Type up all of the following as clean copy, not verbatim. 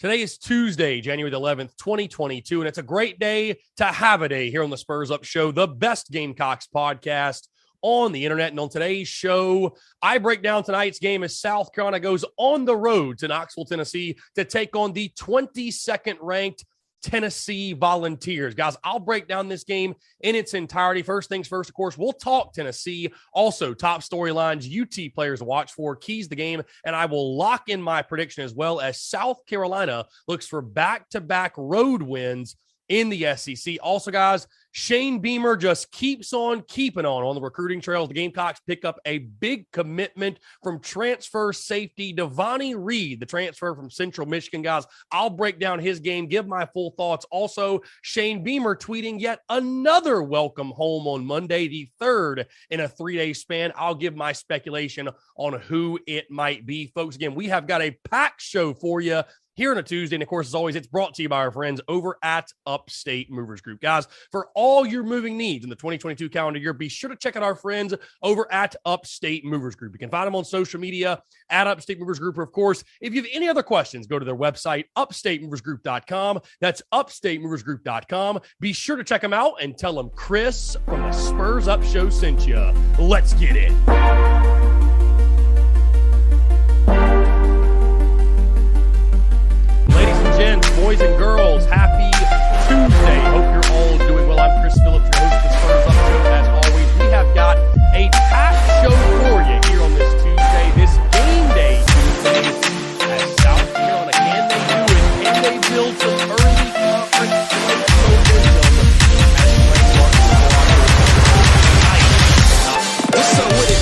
Today is Tuesday, January the 11th, 2022, and it's a great day to have a day here on the Spurs Up Show, the best Gamecocks podcast on the internet. And on today's show, I break down tonight's game as South Carolina goes on the road to Knoxville, Tennessee to take on the 22nd ranked Tennessee Volunteers. Guys, I'll break down this game in its entirety. First things first, of course, we'll talk Tennessee. Also, top storylines, UT players to watch for, keys the game, and I will lock in my prediction as well as South Carolina looks for back-to-back road wins in the SEC. Also, guys, Shane Beamer just keeps on keeping on the recruiting trails. The Gamecocks pick up a big commitment from transfer safety Devonnie Reed, the transfer from Central Michigan. Guys, I'll break down his game, give my full thoughts. Also, Shane Beamer tweeting yet another welcome home on Monday, the third in a 3-day span. I'll give my speculation on who it might be. Folks, again, we have got a packed show for you here on a Tuesday. And of course, as always, it's brought to you by our friends over at Upstate Movers Group. Guys, for all your moving needs in the 2022 calendar year, be sure to check out our friends over at Upstate Movers Group. You can find them on social media at Upstate Movers Group. Or of course, if you have any other questions, go to their website, upstatemoversgroup.com. That's upstatemoversgroup.com. Be sure to check them out and tell them Chris from the Spurs Up Show sent you. Let's get it. Boys and girls, happy Tuesday. Hope you're all doing well. I'm Chris Phillips, your host of the Spurs Up Show. As always, we have got a packed show for you here on this Tuesday, this game day Tuesday. As South Carolina, can they do it? Can they build some early conference momentum? What's up with it?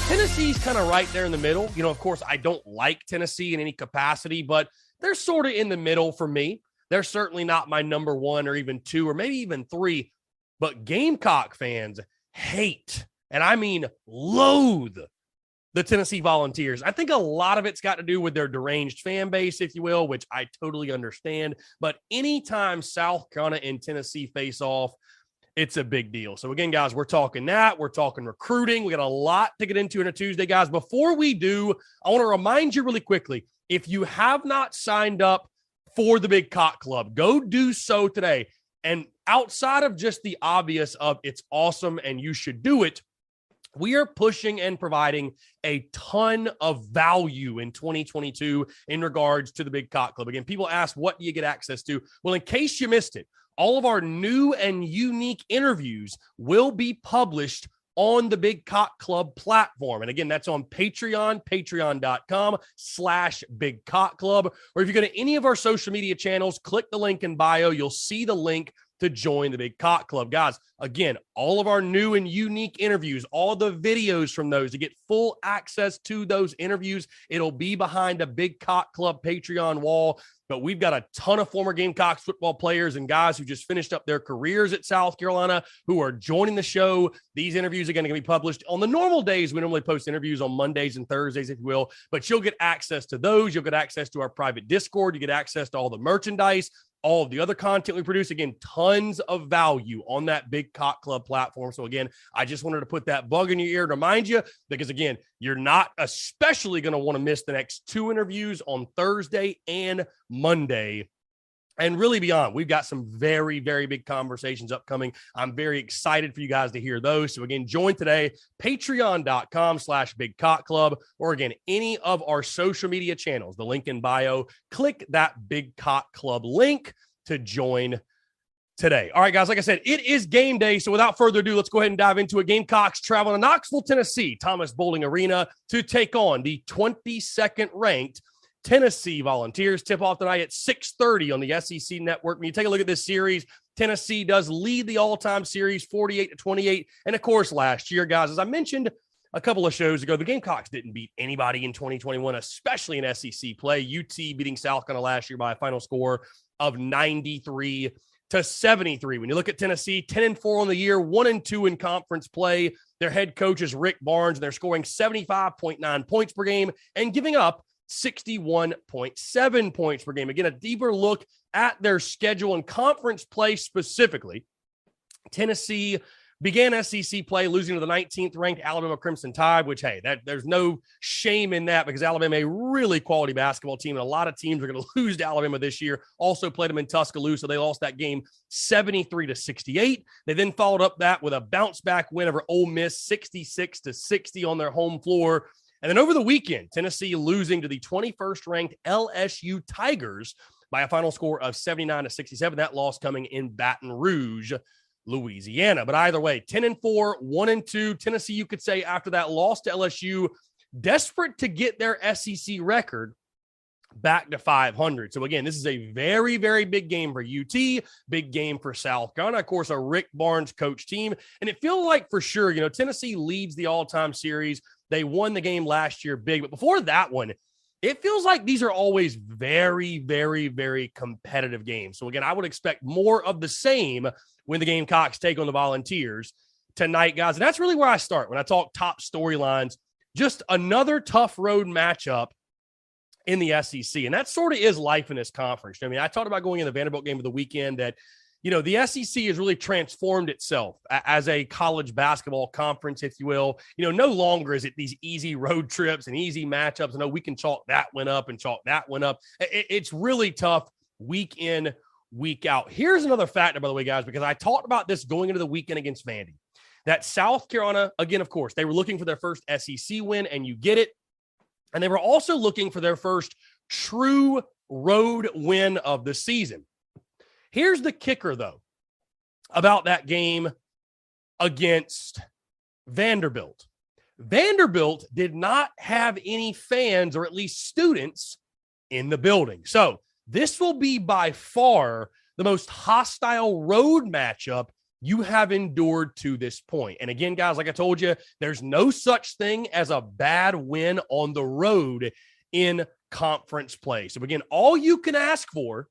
Tennessee's kind of right there in the middle. You know, of course, I don't like Tennessee in any capacity, but they're sort of in the middle for me. They're certainly not my number one or even two or maybe even three, but Gamecock fans hate, and I mean loathe, the Tennessee Volunteers. I think a lot of it's got to do with their deranged fan base, if you will, which I totally understand. But anytime South Carolina and Tennessee face off, it's a big deal. So again, guys, we're talking that. We're talking recruiting. We got a lot to get into in a Tuesday, guys. Before we do, I want to remind you really quickly, if you have not signed up for the Big Cock Club, go do so today. And outside of just the obvious of it's awesome and you should do it, we are pushing and providing a ton of value in 2022 in regards to the Big Cock Club. Again, people ask, what do you get access to? Well, in case you missed it, all of our new and unique interviews will be published on the Big Cock Club platform. And again, that's on Patreon, patreon.com/Big Cock Club. Or if you go to any of our social media channels, click the link in bio, you'll see the link to join the Big Cock Club. Guys, again, all of our new and unique interviews, all the videos from those, to get full access to those interviews, it'll be behind a Big Cock Club Patreon wall. But we've got a ton of former Gamecocks football players and guys who just finished up their careers at South Carolina who are joining the show. These interviews are going to be published on the normal days. We normally post interviews on Mondays and Thursdays, if you will, but you'll get access to those. You'll get access to our private Discord. You get access to all the merchandise, all of the other content we produce. Again, tons of value on that Big Cock Club platform. So again, I just wanted to put that bug in your ear to remind you, because again, you're not especially going to want to miss the next two interviews on Thursday and Monday. And really beyond, we've got some very, very big conversations upcoming. I'm very excited for you guys to hear those. So again, join today, patreon.com/Big Cock Club, or again, any of our social media channels, the link in bio, click that Big Cock Club link to join today. All right, guys, like I said, it is game day. So without further ado, let's go ahead and dive into it. Gamecocks travel to Knoxville, Tennessee, Thomas Bowling Arena to take on the 22nd ranked Tennessee Volunteers. Tip off tonight at 6:30 on the SEC Network. When you take a look at this series, Tennessee does lead the all-time series 48-28. And of course, last year, guys, as I mentioned a couple of shows ago, the Gamecocks didn't beat anybody in 2021, especially in SEC play. UT beating South Carolina last year by a final score of 93-73. When you look at Tennessee, 10-4 on the year, 1-2 in conference play. Their head coach is Rick Barnes, and they're scoring 75.9 points per game and giving up 61.7 points per game. Again, a deeper look at their schedule and conference play specifically. Tennessee began SEC play losing to the 19th ranked Alabama Crimson Tide, which, hey, there's no shame in that because Alabama, a really quality basketball team, and a lot of teams are going to lose to Alabama this year. Also played them in Tuscaloosa. They lost that game 73-68. They then followed up that with a bounce back win over Ole Miss, 66-60 on their home floor. And then over the weekend, Tennessee losing to the 21st ranked LSU Tigers by a final score of 79-67. That loss coming in Baton Rouge, Louisiana. But either way, 10-4, 1-2. Tennessee, you could say, after that loss to LSU, desperate to get their SEC record back to 500. So again, this is a very, very big game for UT, big game for South Carolina. Of course, a Rick Barnes coach team. And it feels like for sure, Tennessee leads the all-time series. They won the game last year big. But before that one, it feels like these are always very, very, very competitive games. So again, I would expect more of the same when the Gamecocks take on the Volunteers tonight, guys. And that's really where I start when I talk top storylines. Just another tough road matchup in the SEC. And that sort of is life in this conference. I mean, I talked about going in the Vanderbilt game of the weekend that, the SEC has really transformed itself as a college basketball conference, if you will. No longer is it these easy road trips and easy matchups. I know we can chalk that one up and chalk that one up. It's really tough week in, week out. Here's another factor, by the way, guys, because I talked about this going into the weekend against Vandy, that South Carolina, again, of course, they were looking for their first SEC win, and you get it. And they were also looking for their first true road win of the season. Here's the kicker, though, about that game against Vanderbilt. Vanderbilt did not have any fans, or at least students, in the building. So this will be by far the most hostile road matchup you have endured to this point. And again, guys, like I told you, there's no such thing as a bad win on the road in conference play. So again, all you can ask for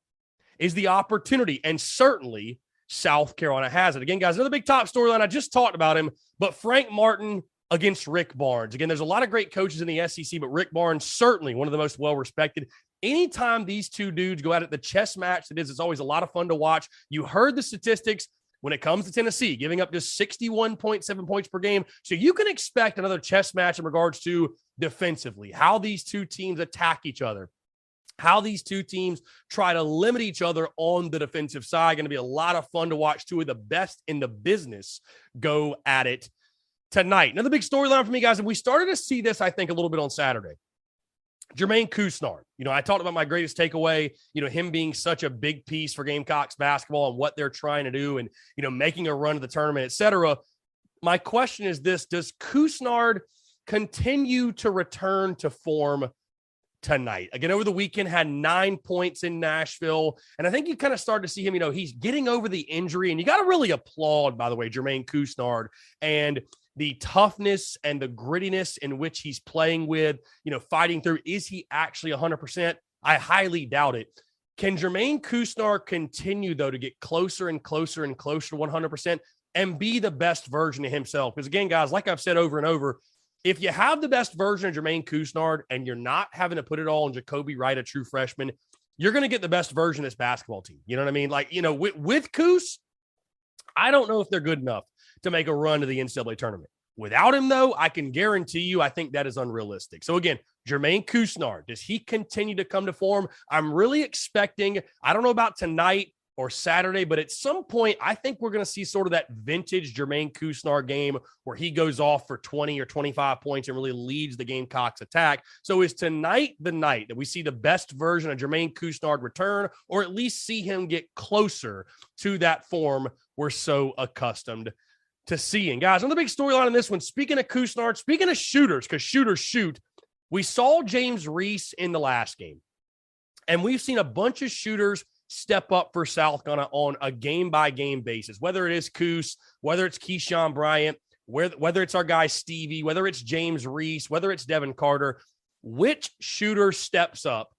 is the opportunity, and certainly South Carolina has it. Again, guys, another big top storyline. I just talked about him, but Frank Martin against Rick Barnes. Again, there's a lot of great coaches in the SEC, but Rick Barnes, certainly one of the most well-respected. Anytime these two dudes go at it, the chess match it's always a lot of fun to watch. You heard the statistics when it comes to Tennessee, giving up just 61.7 points per game. So you can expect another chess match in regards to defensively, how these two teams attack each other, how these two teams try to limit each other on the defensive side. Going to be a lot of fun to watch. Two of the best in the business go at it tonight. Another big storyline for me, guys, and we started to see this, I think, a little bit on Saturday. Jermaine Couisnard. I talked about my greatest takeaway, him being such a big piece for Gamecocks basketball and what they're trying to do and, making a run to the tournament, et cetera. My question is this: does Couisnard continue to return to form tonight? Again, over the weekend, had 9 points in Nashville. And I think you kind of started to see him, he's getting over the injury. And you got to really applaud, by the way, Jermaine Couisnard and the toughness and the grittiness in which he's playing with, fighting through. Is he actually 100%? I highly doubt it. Can Jermaine Couisnard continue, though, to get closer and closer and closer to 100% and be the best version of himself? Because, again, guys, like I've said over and over, if you have the best version of Jermaine Couisnard and you're not having to put it all on Jacoby Wright, a true freshman, you're going to get the best version of this basketball team. You know what I mean? Like, with Coos, I don't know if they're good enough to make a run to the NCAA tournament. Without him, though, I can guarantee you, I think that is unrealistic. So again, Jermaine Couisnard, does he continue to come to form? I'm really expecting, I don't know about tonight or Saturday, but at some point, I think we're going to see sort of that vintage Jermaine Couisnard game where he goes off for 20 or 25 points and really leads the Gamecocks attack. So is tonight the night that we see the best version of Jermaine Couisnard return, or at least see him get closer to that form we're so accustomed to seeing? Guys, another big storyline in this one, speaking of Couisnard, speaking of shooters, because shooters shoot, we saw James Reese in the last game, and we've seen a bunch of shooters step up for South Carolina on a game-by-game basis, whether it is Coos, whether it's Keyshawn Bryant, whether it's our guy Stevie, whether it's James Reese, whether it's Devin Carter. Which shooter steps up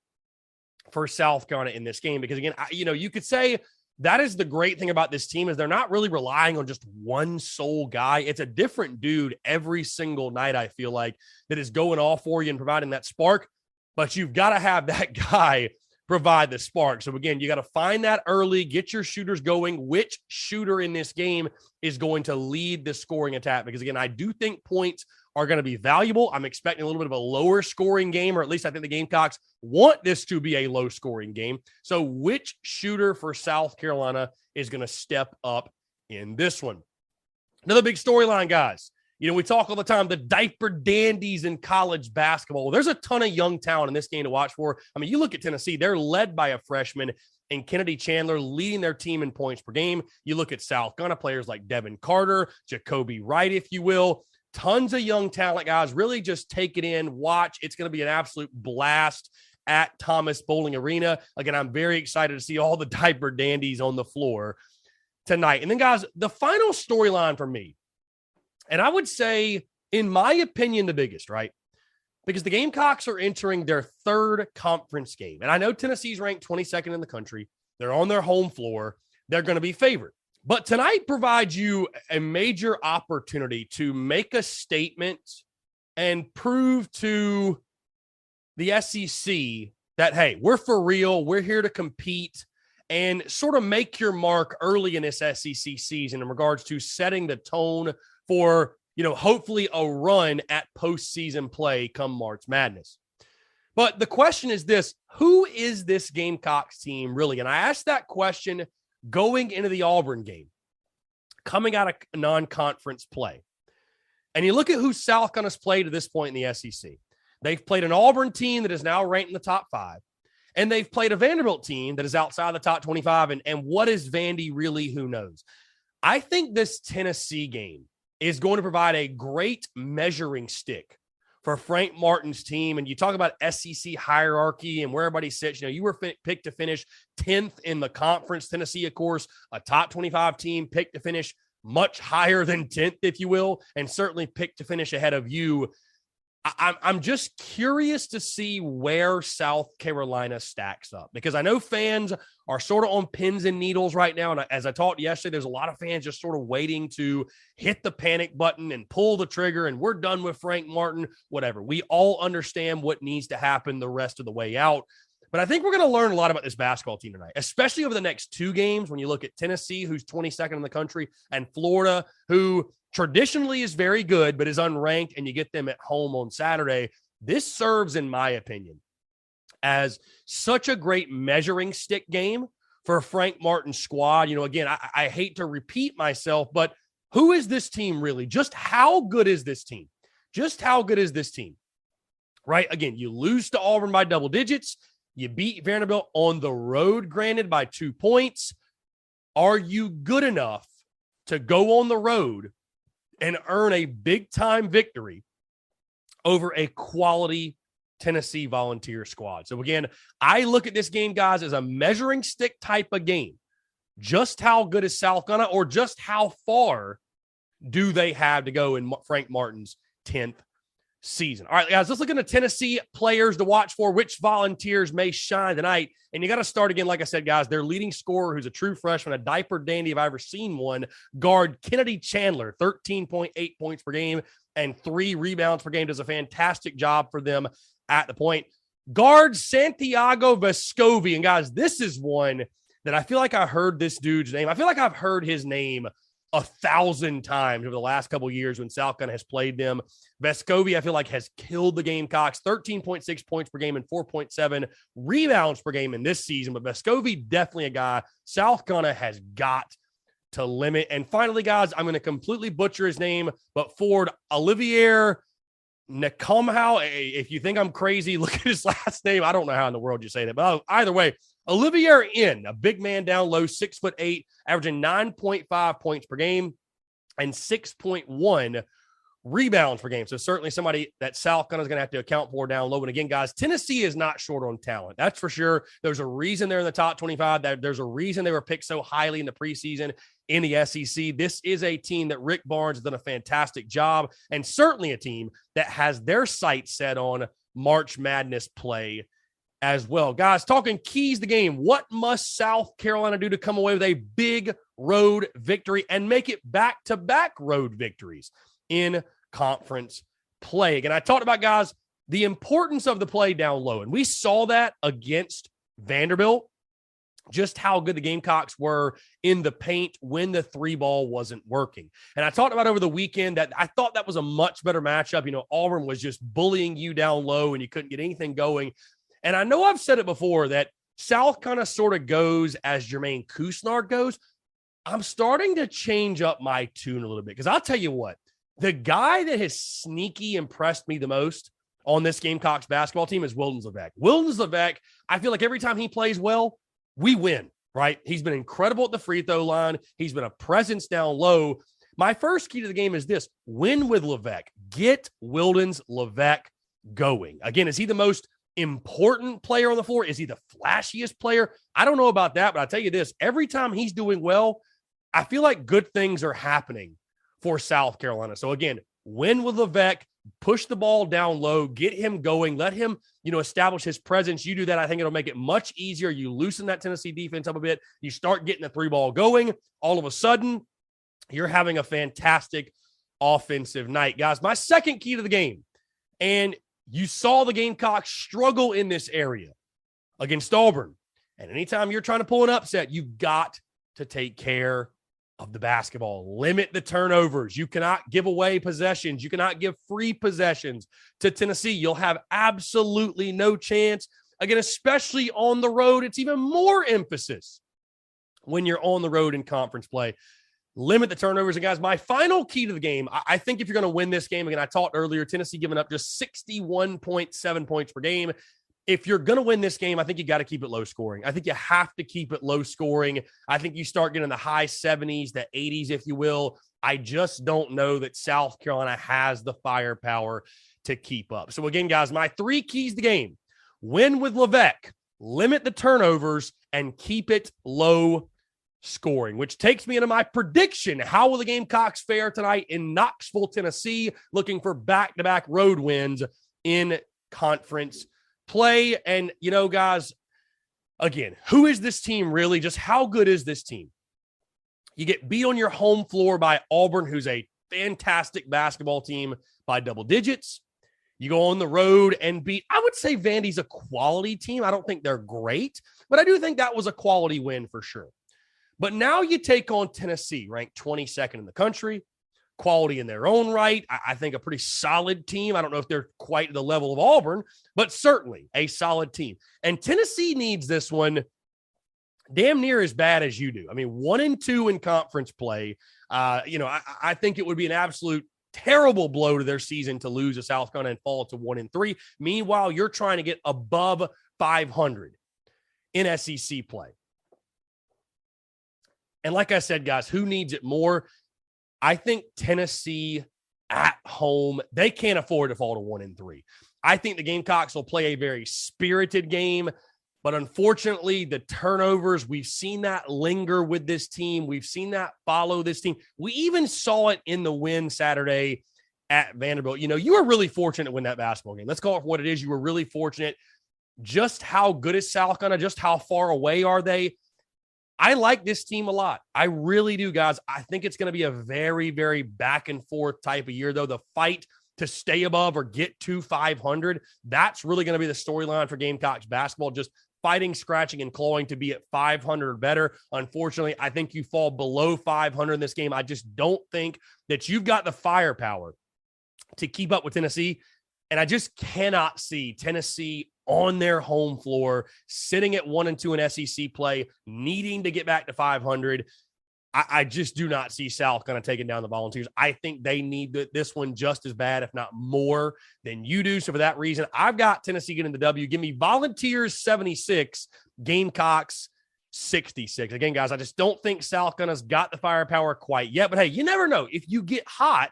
for South Carolina in this game? Because, again, you could say that is the great thing about this team is they're not really relying on just one sole guy. It's a different dude every single night, I feel like, that is going off for you and providing that spark. but you've got to have that guy provide the spark. So again, you got to find that early, get your shooters going. Which shooter in this game is going to lead the scoring attack? Because again, I do think points are going to be valuable. I'm expecting a little bit of a lower scoring game, or at least I think the Gamecocks want this to be a low scoring game. So which shooter for South Carolina is going to step up in this one? Another big storyline, guys. You know, we talk all the time, the diaper dandies in college basketball. Well, there's a ton of young talent in this game to watch for. I mean, you look at Tennessee, they're led by a freshman in Kennedy Chandler, leading their team in points per game. You look at South Carolina, players like Devin Carter, Jacoby Wright, if you will. Tons of young talent, guys. Really just take it in, watch. It's going to be an absolute blast at Thomas Bowling Arena. Again, I'm very excited to see all the diaper dandies on the floor tonight. And then, guys, the final storyline for me, and I would say, in my opinion, the biggest, right? Because the Gamecocks are entering their third conference game. And I know Tennessee's ranked 22nd in the country. They're on their home floor. They're going to be favored. But tonight provides you a major opportunity to make a statement and prove to the SEC that, hey, we're for real. We're here to compete, and sort of make your mark early in this SEC season in regards to setting the tone for, you know, hopefully a run at postseason play come March Madness. But the question is this: who is this Gamecocks team really? And I asked that question going into the Auburn game, coming out of non-conference play. And you look at who South Carolina's played to this point in the SEC. They've played an Auburn team that is now ranked in the top 5. And they've played a Vanderbilt team that is outside the top 25. And what is Vandy really? Who knows? I think this Tennessee game is going to provide a great measuring stick for Frank Martin's team. And you talk about SEC hierarchy and where everybody sits. You know, you were picked to finish 10th in the conference. Tennessee, of course, a top 25 team, picked to finish much higher than 10th, if you will, and certainly picked to finish ahead of you. I'm just curious to see where South Carolina stacks up, because I know fans are sort of on pins and needles right now. And as I talked yesterday, there's a lot of fans just sort of waiting to hit the panic button and pull the trigger, and we're done with Frank Martin, whatever. We all understand what needs to happen the rest of the way out. But I think we're going to learn a lot about this basketball team tonight, especially over the next 2 games. When you look at Tennessee, who's 22nd in the country, and Florida, who traditionally is very good, but is unranked, and you get them at home on Saturday. This serves, in my opinion, as such a great measuring stick game for Frank Martin's squad. You know, again, I hate to repeat myself, but who is this team really? Just how good is this team? Just how good is this team? Right? Again, you lose to Auburn by double digits. You beat Vanderbilt on the road, granted, by 2 points. Are you good enough to go on the road and earn a big-time victory over a quality Tennessee Volunteer squad? So, again, I look at this game, guys, as a measuring stick type of game. Just how good is South Carolina, or just how far do they have to go in Frank Martin's 10th season? All right, guys, let's look into Tennessee players to watch for, which Volunteers may shine tonight. And you got to start again, like I said, guys, their leading scorer, who's a true freshman, a diaper dandy if I've ever seen one, guard Kennedy Chandler, 13.8 points per game and 3 rebounds per game. Does a fantastic job for them at the point. Guard Santiago Vescovi. And, guys, this is one that I feel like I heard this dude's name. I feel like I've heard his name 1,000 times over the last couple of years when South Carolina has played them. Vescovi, I feel like, has killed the Gamecocks, 13.6 points per game and 4.7 rebounds per game in this season. But Vescovi, definitely a guy South Carolina has got to limit. And finally, guys, I'm going to completely butcher his name, but forward Olivier Nkamhoua. If you think I'm crazy, look at his last name. I don't know how in the world you say that, but either way, Olivier N, a big man down low, 6'8", averaging 9.5 points per game and 6.1 rebounds per game. So certainly somebody that South Carolina is going to have to account for down low. And again, guys, Tennessee is not short on talent. That's for sure. There's a reason they're in the top 25. There's a reason they were picked so highly in the preseason in the SEC. This is a team that Rick Barnes has done a fantastic job, and certainly a team that has their sights set on March Madness play as well. Guys, talking keys to the game. What must South Carolina do to come away with a big road victory and make it back-to-back road victories in conference play? Again, I talked about, guys, the importance of the play down low. And we saw that against Vanderbilt, just how good the Gamecocks were in the paint when the three ball wasn't working. And I talked about over the weekend that I thought that was a much better matchup. You know, Auburn was just bullying you down low and you couldn't get anything going. And I know I've said it before that South kind of sort of goes as Jermaine Couisnard goes. I'm starting to change up my tune a little bit because I'll tell you what, the guy that has sneaky impressed me the most on this Gamecocks basketball team is Wildens Levesque. Wildens Levesque, I feel like every time he plays well, we win, right? He's been incredible at the free throw line. He's been a presence down low. My first key to the game is this: win with Levesque. Get Wildens Levesque going. Again, is he the most important player on the floor? Is he the flashiest player? I don't know about that, but I'll tell you this: every time he's doing well, I feel like good things are happening for South Carolina. So again, win with Levesque, push the ball down low, get him going, let him, establish his presence. You do that, I think it'll make it much easier. You loosen that Tennessee defense up a bit. You start getting the three ball going. All of a sudden, you're having a fantastic offensive night. Guys, my second key to the game, and you saw the Gamecocks struggle in this area against Auburn. And anytime you're trying to pull an upset, you've got to take care of the basketball. Limit the turnovers. You cannot give away possessions. You cannot give free possessions to Tennessee. You'll have absolutely no chance. Again, especially on the road, it's even more emphasis when you're on the road in conference play. Limit the turnovers. And guys, my final key to the game, I think if you're going to win this game, again, I talked earlier, Tennessee giving up just 61.7 points per game. If you're going to win this game, I think you got to keep it low scoring. I think you have to keep it low scoring. I think you start getting the high 70s, the 80s, if you will. I just don't know that South Carolina has the firepower to keep up. So again, guys, my three keys to the game: win with Levesque, limit the turnovers, and keep it low scoring, which takes me into my prediction. How will the Gamecocks fare tonight in Knoxville, Tennessee, looking for back-to-back road wins in conference play? And, guys, again, who is this team really? Just how good is this team? You get beat on your home floor by Auburn, who's a fantastic basketball team, by double digits. You go on the road and beat, I would say Vandy's a quality team. I don't think they're great, but I do think that was a quality win for sure. But now you take on Tennessee, ranked 22nd in the country, quality in their own right. I think a pretty solid team. I don't know if they're quite at the level of Auburn, but certainly a solid team. And Tennessee needs this one damn near as bad as you do. I mean, 1-2 in conference play. I think it would be an absolute terrible blow to their season to lose to South Carolina and fall to 1-3. Meanwhile, you're trying to get above 500 in SEC play. And like I said, guys, who needs it more? I think Tennessee at home, they can't afford to fall to 1-3. I think the Gamecocks will play a very spirited game, but unfortunately, the turnovers, we've seen that linger with this team. We've seen that follow this team. We even saw it in the win Saturday at Vanderbilt. You were really fortunate to win that basketball game. Let's call it for what it is. You were really fortunate. Just how good is South Carolina? Just how far away are they? I like this team a lot. I really do, guys. I think it's going to be a very, very back and forth type of year, though. The fight to stay above or get to 500, that's really going to be the storyline for Gamecocks basketball. Just fighting, scratching, and clawing to be at 500 or better. Unfortunately, I think you fall below 500 in this game. I just don't think that you've got the firepower to keep up with Tennessee. And I just cannot see Tennessee on their home floor, sitting at 1-2 in SEC play, needing to get back to 500. I just do not see South kind of taking down the Volunteers. I think they need this one just as bad, if not more, than you do. So for that reason, I've got Tennessee getting the W. Give me Volunteers 76, Gamecocks 66. Again, guys, I just don't think South Carolina's got the firepower quite yet. But hey, you never know. If you get hot,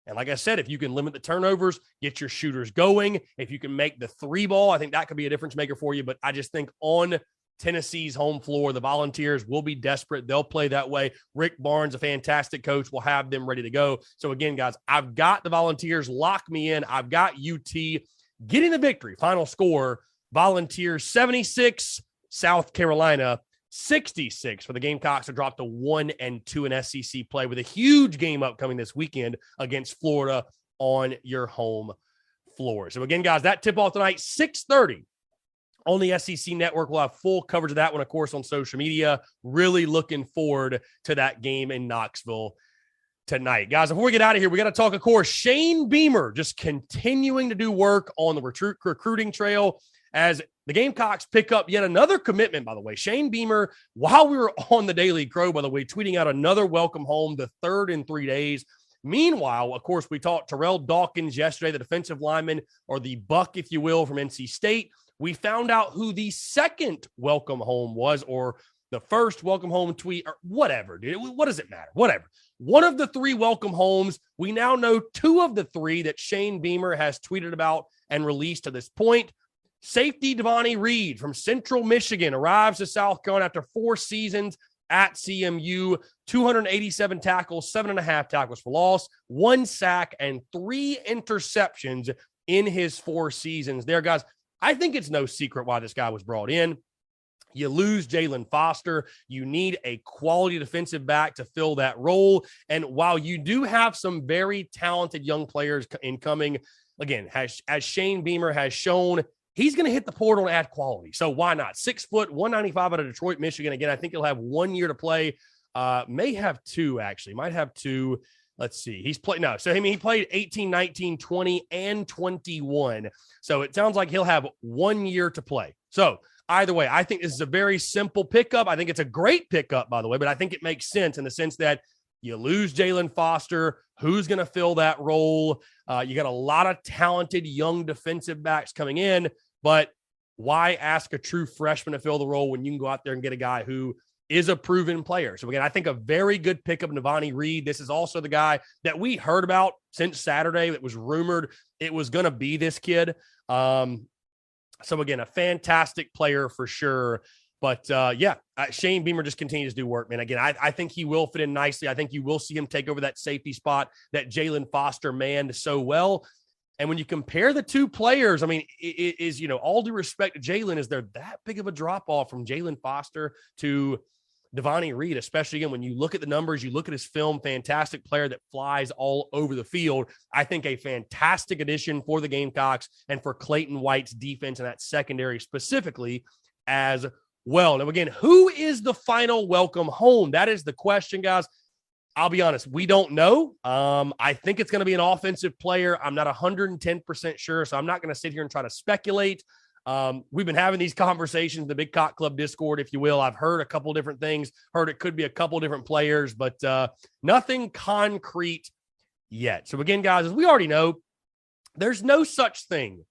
and like I said, if you can limit the turnovers, get your shooters going, if you can make the three ball, I think that could be a difference maker for you. But I just think on Tennessee's home floor, the Volunteers will be desperate. They'll play that way. Rick Barnes, a fantastic coach, will have them ready to go. So again, guys, I've got the Volunteers. Lock me in. I've got UT getting the victory. Final score, Volunteers 76, South Carolina 66 for the Gamecocks to drop to 1-2 in SEC play, with a huge game upcoming this weekend against Florida on your home floor. So again, guys, that tip-off tonight, 6:30 on the SEC Network. We'll have full coverage of that one, of course, on social media. Really looking forward to that game in Knoxville tonight. Guys, before we get out of here, we got to talk, of course, Shane Beamer just continuing to do work on the recruiting trail as the Gamecocks pick up yet another commitment, by the way. Shane Beamer, while we were on the Daily Crow, by the way, tweeting out another welcome home, the third in 3 days. Meanwhile, of course, we talked Terrell Dawkins yesterday, the defensive lineman, or the Buck, if you will, from NC State. We found out who the second welcome home was, or the first welcome home tweet, or whatever, dude. What does it matter? Whatever. One of the 3 welcome homes. We now know 2 of the 3 that Shane Beamer has tweeted about and released to this point. Safety Devontae Reed from Central Michigan arrives to South Carolina after 4 seasons at CMU, 287 tackles, 7.5 tackles for loss, 1 sack, and 3 interceptions in his 4 seasons there, guys. I think it's no secret why this guy was brought in. You lose Jalen Foster. You need a quality defensive back to fill that role. And while you do have some very talented young players incoming, again, as Shane Beamer has shown, he's going to hit the portal and add quality. So why not? 6 foot, 195 out of Detroit, Michigan. Again, I think he'll have 1 year to play. May have 2, actually. Might have 2. Let's see. He's played. No. So, I mean, he played 18, 19, 20, and 21. So it sounds like he'll have 1 year to play. So either way, I think this is a very simple pickup. I think it's a great pickup, by the way, but I think it makes sense in the sense that you lose Jalen Foster. Who's going to fill that role? You got a lot of talented young defensive backs coming in, but why ask a true freshman to fill the role when you can go out there and get a guy who is a proven player? So again, I think a very good pickup in Devontae Reed. This is also the guy that we heard about since Saturday that was rumored it was going to be this kid. So again, a fantastic player for sure. But Shane Beamer just continues to do work, man. Again, I think he will fit in nicely. I think you will see him take over that safety spot that Jalen Foster manned so well. And when you compare the 2 players, I mean, it is, all due respect to Jalen, is there that big of a drop off from Jalen Foster to Devontae Reed, especially again, when you look at the numbers, you look at his film, fantastic player that flies all over the field. I think a fantastic addition for the Gamecocks and for Clayton White's defense and that secondary specifically as well. Now, again, who is the final welcome home? That is the question, guys. I'll be honest, we don't know. I think it's going to be an offensive player. I'm not 110% sure, so I'm not going to sit here and try to speculate. We've been having these conversations in the Big Cock Club Discord, if you will. I've heard a couple different things, heard it could be a couple different players, but nothing concrete yet. So again, guys, as we already know, there's no such thing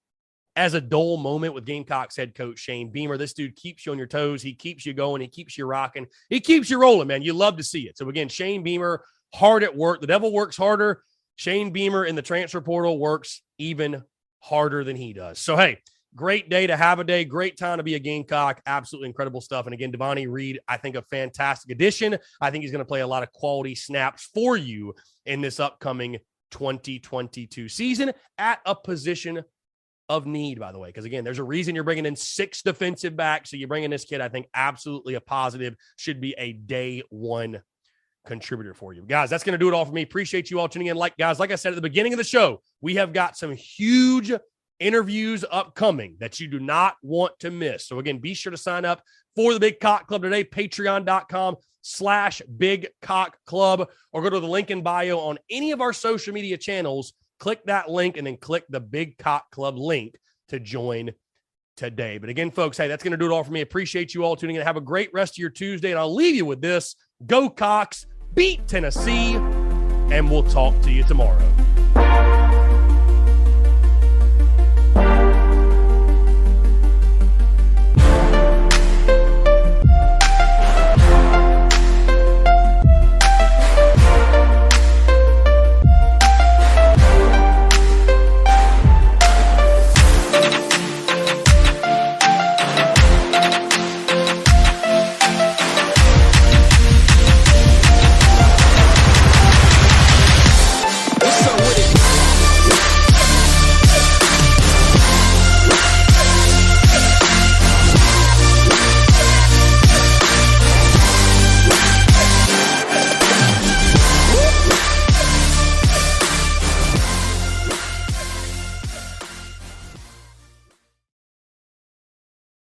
as a dull moment with Gamecocks head coach Shane Beamer. This dude keeps you on your toes. He keeps you going. He keeps you rocking. He keeps you rolling, man. You love to see it. So again, Shane Beamer, hard at work. The devil works harder. Shane Beamer in the transfer portal works even harder than he does. So, hey, great day to have a day. Great time to be a Gamecock. Absolutely incredible stuff. And again, Devontae Reed, I think a fantastic addition. I think he's going to play a lot of quality snaps for you in this upcoming 2022 season at a position of need, by the way, because again, there's a reason you're bringing in 6 defensive backs. So you're bringing this kid, I think, absolutely a positive, should be a day 1 contributor for you. Guys, that's going to do it all for me. Appreciate you all tuning in. Like I said at the beginning of the show, we have got some huge interviews upcoming that you do not want to miss. So again, be sure to sign up for the Big Cock Club today, patreon.com/Big Cock Club, or go to the link in bio on any of our social media channels. Click that link and then click the Big Cock Club link to join today. But again, folks, hey, that's going to do it all for me. Appreciate you all tuning in. Have a great rest of your Tuesday, and I'll leave you with this. Go Cox, beat Tennessee, and we'll talk to you tomorrow.